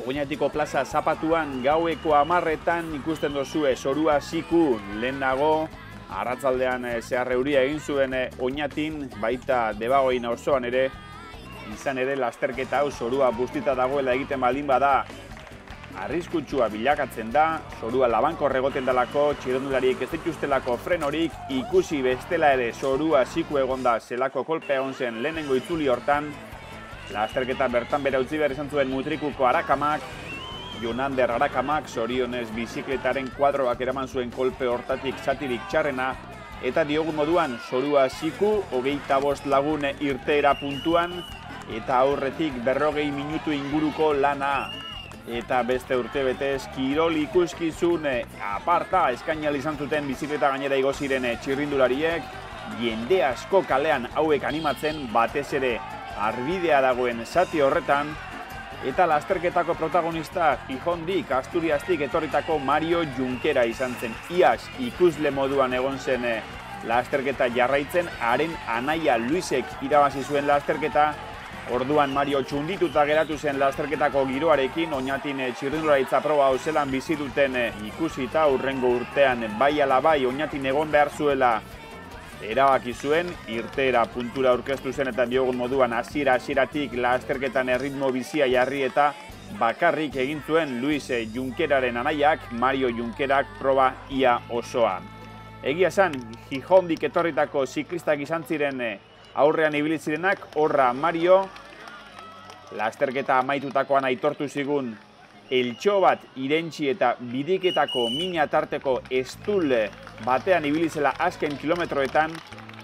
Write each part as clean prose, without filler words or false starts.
Oñatiko plaza zapatuan gaueko 10:00 ikusten dozue zorua siku lehenago, arratzaldean zehar euria egin zuen Oñatin, baita Debagoin auzoan ere, izan ere lasterketa hau zorua bustita dagoela egiten baldin bada, arriskutsua bilakatzen da, zorua labankor egoten dalako, txirrindulariek ez dituztelako frenorik, ikusi bestela ere zorua siku egonda zelako kolpea egon zen lehenengo itzuli hortan, lasterketa bertan bera utzi behar izan zuen Mutrikuko Arakamak, Jonander Arakamak, zorionez bizikletaren kuadroak eraman zuen kolpe hortatik zatirik txarrena, eta diogun moduan zorua siku, 25 lagun irteera puntuan, eta aurretik 40 minutu inguruko lana. Eta beste urtebetez, kirol ikuskizun aparta eskainal izan zuten bizikleta gainera igo ziren txirrindulariek, jende asko kalean hauek animatzen, batez ere arbidea dagoen zati horretan, eta lasterketako protagonista Gijondik, Asturiastik etorritako Mario Junkera izan zen. Iaz ikusle moduan egon zen lasterketa jarraitzen, haren anaia Luisek irabazi zuen lasterketa, orduan Mario txundituta geratu zen lasterketako giroarekin, Oñatin txirrindularitza proba hau zelan bizi duten ikusita, hurrengo urtean bai ala bai Oñatin egon behar zuela erabaki zuen, irteera puntura aurkeztu zen eta diogun moduan hasieratik lasterketan erritmo bizia jarri eta bakarrik egin zuen Luis Junkeraren anaiak, Mario Junkerak proba ia osoa. Egia esan, Gijondik etorritako ziklistak izan ziren aurrean ibili zirenak, horra Mario, lasterketa amaitutakoan aitortu zigun eltxo bat irentsi eta bidiketako mina tarteko estul batean ibili zela azken kilometroetan,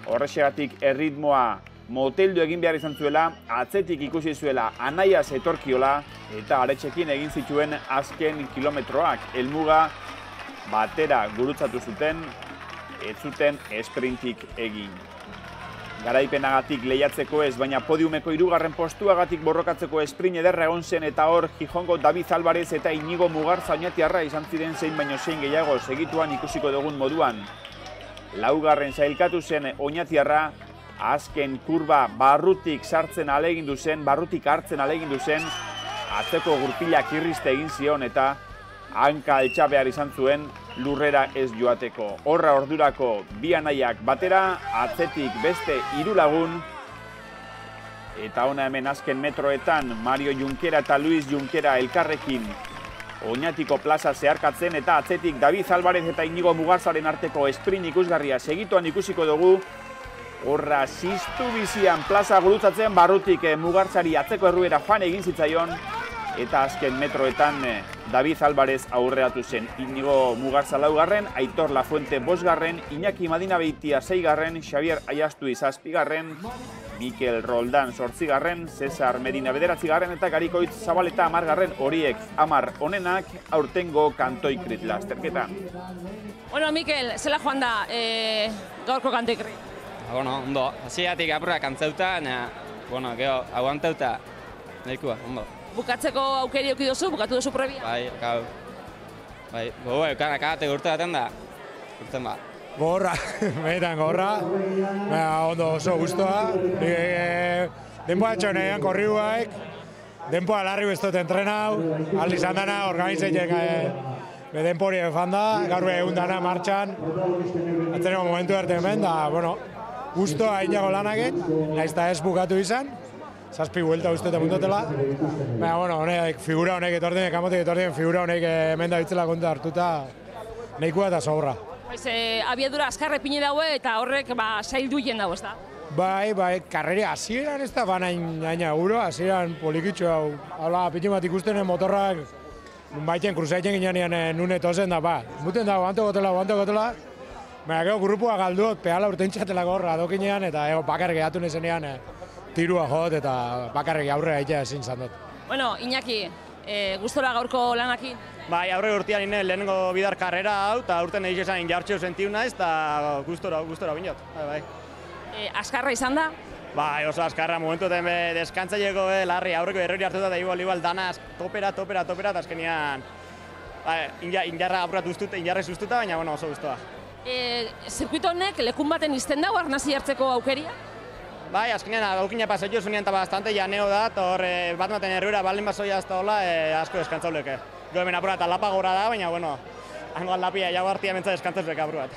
horrexegatik erritmoa moteldu egin behar izan zuela, atzetik ikusi zuela anaiaz etorkiola eta aretxekin egin zituen azken kilometroak. Helmuga batera gurutzatu zuten, ez zuten esprintik egin. Garaipenagatik lehiatzeko ez, baina podiumeko 3. postuagatik borrokatzeko esprin ederra egon zen eta hor Gijongo David Alvarez eta Inigo Mugarza Oñatiarra izan ziren zein baino zein gehiago segituan ikusiko dugun moduan. 4. sailkatu zen Oñatiarra, azken kurba barrutik hartzen alegindu zen, atzeko gurpilak irriste egin zion eta hanka altxa behar izan zuen lurrera ez joateko. Horra ordurako bi anaiak batera, atzetik beste 3 lagun, eta ona hemen azken metroetan Mario Junkera eta Luis Junkera elkarrekin Oñatiko plaza zeharkatzen eta atzetik David Alvarez eta Inigo Mugarzaren arteko sprint ikusgarria segituan ikusiko dugu. Horra ziztu bizian plaza gurutzatzen barrutik Mugarzari atzeko erruera joan egin zitzaion, eta azken metroetan David Alvarez aurreatu zen. Inigo Mugarza 4., Aitor Lafuente 5., Iñaki Madina Beitia 6., Xavier Aiastui 7., Mikel Roldan 8., Cesar Medina 9. eta Garikoitz Zabaleta 10. horiek 10 onenak aurtengo kantoikrit lasterketan. Bueno, Mikel, zela joan da gaurko kantoikrit? Bueno, ondo, hasieratik apurra kantzauta, bueno, gero aguantauta, nahikoa, ondo. Bukatzeko aukeri eduki duzu, bukatu duzu prebia? Bai, gau. Bai, gogo, akate urte baten da, urten ba. Gorra, benetan gorra, ondo oso guztua. Denpoa txonean korriuaek, denpoa larri bestot entrenau, aldi izan dana, organizeitek denpori efanda, gaur egun dana martxan, atzeneko momentu arte hemen, da, bueno, guztua hainago lanaket, naizta ez bukatu izan, 7 buelta uste mundotela. Baina, bueno, honek, figura honek etorten, kamotek etorten, figura honek hemen da bitzela konta hartuta, nahikoa eta sobra. Abiadura azkarre pine daue eta horrek saildu hien dago, ez da? Bai, karreri hasieran ez da baina guro, hasieran polikitxo hau. Hala, piti bat ikusten motorrak, baiten kruzaiten ginean nune tozen da, muten da, guanto gotela, baina gero grupua galduot, pehala urtentxatelako horra dokinean, eta bakarrik gehatu nezenean, tirua jot eta bakarrik aurrera egitea ezin zandot. Bueno, Iñaki, gustora gaurko lanakin? Bai, aurre urtean inen lehenengo bidar karrera hau, eta urten egin esan jartxeo sentiu naiz, eta gustora binot. Bai. Askarra izan da? Bai, oso askarra, momentu deskantzaieko larri aurreko errori hartuta da igual danaz topera, eta azkenean injarra apuratu ustut, injarrek sustuta, baina oso guztua. Zirkuito honek lekun baten izten dago arnazi hartzeko aukeria? Bai, azkenean aukina pasatio zunean eta bastante janeo da, eta hor bat maten erruera baldin basoia ez da hola, asko deskantzauleke. Gero hemen apura eta lapa gora da, baina, bueno, hango aldapia jago hartia mentza deskantzauleke apura bat.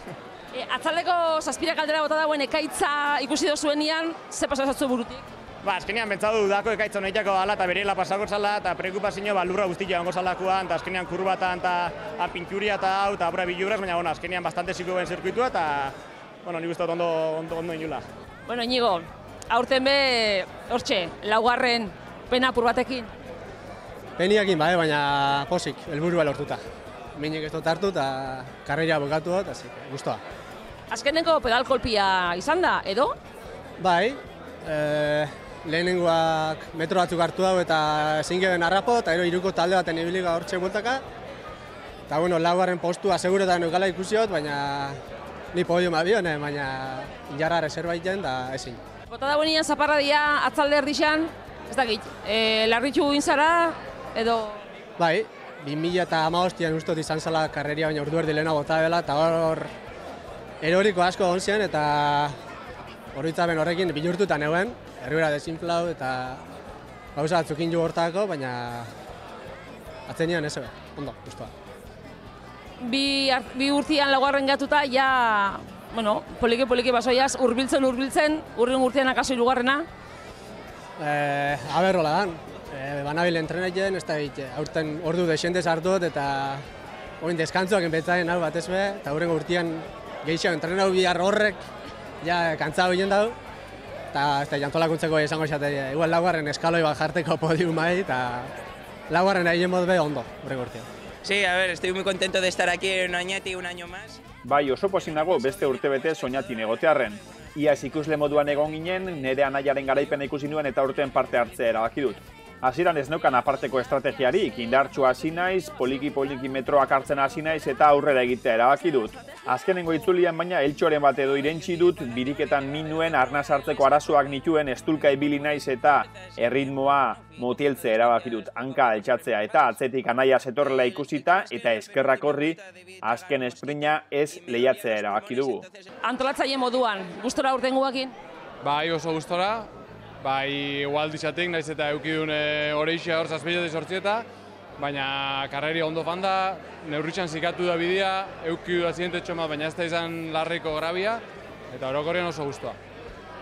Atzaldeko zazpirak aldera bota dagoen ekaitza ikusi dozuenian, ze pasazatzu burutik? Ba, azkenean bentsatu dudako ekaitza honetako ala eta berela pasako zala, eta preokupazio lurra guztia ongo zalakoan, eta azkenean kurbatan eta pinturia eta hau, eta apura biluraz, baina, bueno, azkenean bastante ziko ben zirkuitua, eta, bueno, nik uste ondo inula. Bueno, Iñigo, aurten be, hortxe, laugarren pena apur batekin? Peniakin bai, baina posik, helburua lortuta. Minik ez dut hartu eta karreira bukatu dut, así que gustoa. Azkeneko pedalkolpia izan da, edo? Bai, lehenengoak metro batzuk hartu dago eta ezin geben harrapo, eta iruko talde baten ibiliga hortxe bultaka. Eta, bueno, laugarren postua seguretan eukala ikusiot, baina ni podiuma bione, baina injarra reserbaiten da ezin. Bota dagoenean zaparradia atzalde erdixan, ez dakit, larritxu inzara, edo... Bai, 2015an ustot izan zela karreria, baina ordu erdi lehena bota dela, eta hor eroriko asko egon ziren, eta oroitzapen horrekin bilurtuta neuen, erruera desinflau eta gauza batzukin jo hortako, baina atzenian ez ebe, ondo, guztua. Bi urtean laugarren gatuta, ja, bueno, poliki basoiaz, hurbiltzen, urren urtean akaso hirugarrena? Aberrola dan, banabil entrenatzen, ez da aurten ordu desendez hartu eta oin deskantzuak enpetzaren hau batez be, eta hurrengo urtean gehiago entrenau bihar horrek, ja, kantzau ginen dau, eta ez da jantolakuntzeko izango esate, igual laugarren eskaloi bat jarteko podiumai, eta laugarren egin mod be ondo, hurrengo urtean. Sí, a ver, estoy muy contento de estar aquí en Oñati un año más. Bai, oso pozik nago beste urtebete Oñatin egotearren. Iaz ikusle moduan egon ginen, nire anaiaren garaipena ikusi nuen eta urten parte hartzea erabaki dut. Hasieran ez neukan aparteko estrategiarik, indartsu hasi naiz, poliki metroak hartzen hasi naiz eta aurrera egitea erabaki dut. Azkenengo itzulian baina eltxoren bat edo irentsi dut, biriketan min nuen arnaz hartzeko arazoak nituen estulka ibili naiz eta erritmoa motieltzea erabaki dut. Hanka altxatzea eta atzetik anaia zetorrela ikusita eta eskerrak horri azken esprina ez lehiatzea erabaki dugu. Antolatzaile moduan, gustora urten guakin? Bai, oso gustora. Bai, igual ditzatik, naiz eta eukidun horeixia hor zazpeiatik sortzieta, baina karreri ondo fanda, neurritxan zikatu da bidea, eukidu aziente txoma, baina ez da izan larriko grabia, eta orokorrean oso guztua.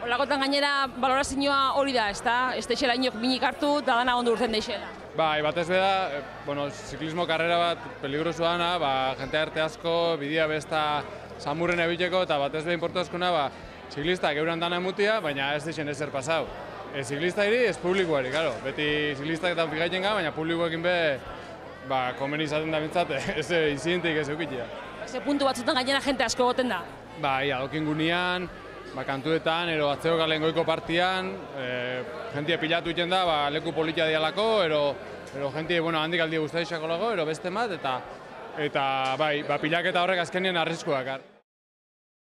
Olakotan gainera, balorazioa hori da, ez da? Ez deixela inok minik hartu, da dana ondo urten deixela. Bai, batez beda, bueno, ziklismo karrera bat peligrosu dana, jente arte asko, bidea besta samurren ebiltzeko, eta batez beda importazkuna, ziklistak euran dana emutia, baina ez deixen ezer pasau. Ez ziklistairi, ez publikoari, karo. Beti ziklistak eta pigaiten ga, baina publikoekin be, komeni izaten da bintzat, ez inzidentik ez eukitia. Ze puntu batzutan gainera jente asko goten da? Bai, adokin gunean, kantuetan, ero atzeo galen goiko partian, jentia pilatu iten da, leku politia dialako, ero jentia, handik aldi guztaixako lago, ero beste mat, eta bai, pilaketa horrek azkenien arriskuak.